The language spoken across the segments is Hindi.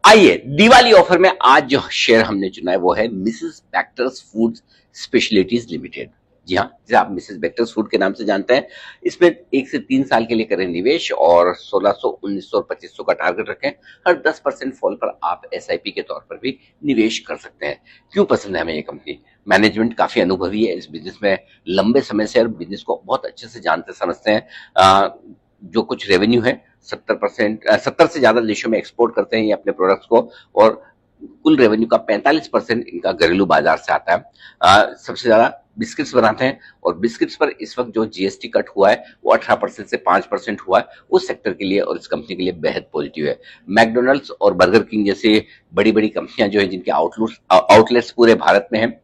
आइए, दिवाली ऑफर में आज जो शेयर हमने चुना है वो है Mrs Bector's food specialities limited. जी हाँ, जिसे आप मिसेस बेक्टर्स फूड के नाम से जानते हैं। इसमें 1 से 3 साल के लिए करें निवेश और 1600, 1900 और 2500 का टारगेट रखें। हर 10% फॉल पर आप एसआईपी के तौर पर भी निवेश कर सकते हैं। क्यों पसंद है हमें ये कंपनी? मैनेजमेंट काफी अनुभवी है इस बिजनेस में, लंबे समय से और बिजनेस को बहुत अच्छे से जानते समझते हैं। जो कुछ रेवेन्यू है 70 से ज्यादा देशों में एक्सपोर्ट करते हैं ये अपने प्रोडक्ट्स को, और कुल रेवेन्यू का 45% इनका घरेलू बाजार से आता है। सबसे ज्यादा बिस्किट्स बनाते हैं और बिस्किट्स पर इस वक्त जो जीएसटी कट हुआ है वो 18% से 5% हुआ है। उस सेक्टर के लिए और इस कंपनी के लिए बेहद पॉजिटिव है। मैकडोनल्ड्स और बर्गर किंग जैसे बड़ी बड़ी कंपनियां जो है जिनके आउटलेट्स पूरे भारत में हैं,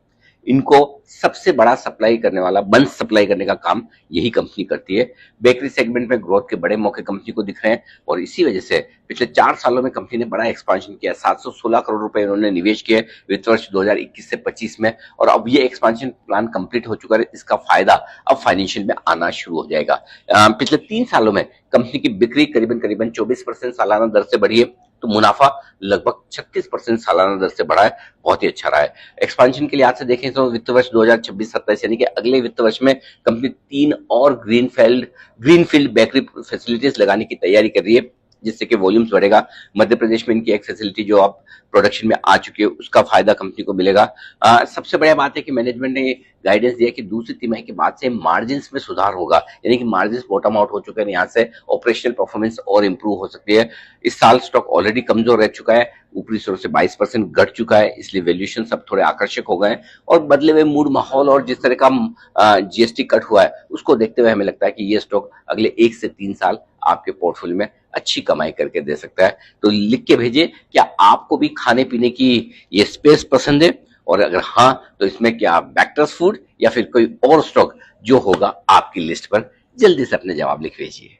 इनको सबसे बड़ा सप्लाई करने वाला, बंस सप्लाई करने का काम यही कंपनी करती है। बेकरी सेगमेंट में ग्रोथ के बड़े मौके कंपनी को दिख रहे हैं और इसी वजह से पिछले 4 सालों में कंपनी ने बड़ा एक्सपांशन किया। 716 करोड़ रुपए उन्होंने निवेश किए वित्त वर्ष 2021 से 25 में, और अब ये एक्सपांशन प्लान कंप्लीट हो चुका है। इसका फायदा अब फाइनेंशियल में आना शुरू हो जाएगा। पिछले 3 सालों में कंपनी की बिक्री करीबन करीबन 24% सालाना दर से बढ़ी है, तो मुनाफा लगभग 36% सालाना दर से बढ़ा है। बहुत ही अच्छा रहा है। एक्सपांशन के लिहाज से देखें तो वित्त वर्ष 2026-27 यानी कि अगले वित्त वर्ष में कंपनी 3 और ग्रीनफील्ड बेकरी फैसिलिटीज लगाने की तैयारी कर रही है, जिससे कि वॉल्यूम्स बढ़ेगा। मध्य प्रदेश में इनकी एक फैसिलिटी जो अब प्रोडक्शन में आ चुकी है उसका फायदा कंपनी को मिलेगा। सबसे बड़ी बात है कि मैनेजमेंट ने गाइडेंस दिया कि दूसरी तिमाही के बाद से मार्जिन्स में सुधार होगा, यानी कि मार्जिन्स बॉटम आउट हो चुके हैं। यहाँ से ऑपरेशनल परफॉर्मेंस और इंप्रूव हो सकती है। इस साल स्टॉक ऑलरेडी कमजोर रह चुका है, ऊपरी स्तर से 22% घट चुका है, इसलिए वैल्यूएशन सब थोड़े आकर्षक हो गए हैं। और बदले हुए मूड माहौल और जिस तरह का जीएसटी कट हुआ है उसको देखते हुए हमें लगता है कि ये स्टॉक अगले 1 से 3 साल आपके पोर्टफोलियो में अच्छी कमाई करके दे सकता है। तो लिख के भेजिए, क्या आपको भी खाने पीने की ये स्पेस पसंद है, और अगर हाँ तो इसमें क्या बेक्टर्स फूड या फिर कोई और स्टॉक जो होगा आपकी लिस्ट पर? जल्दी से अपने जवाब लिख भेजिए।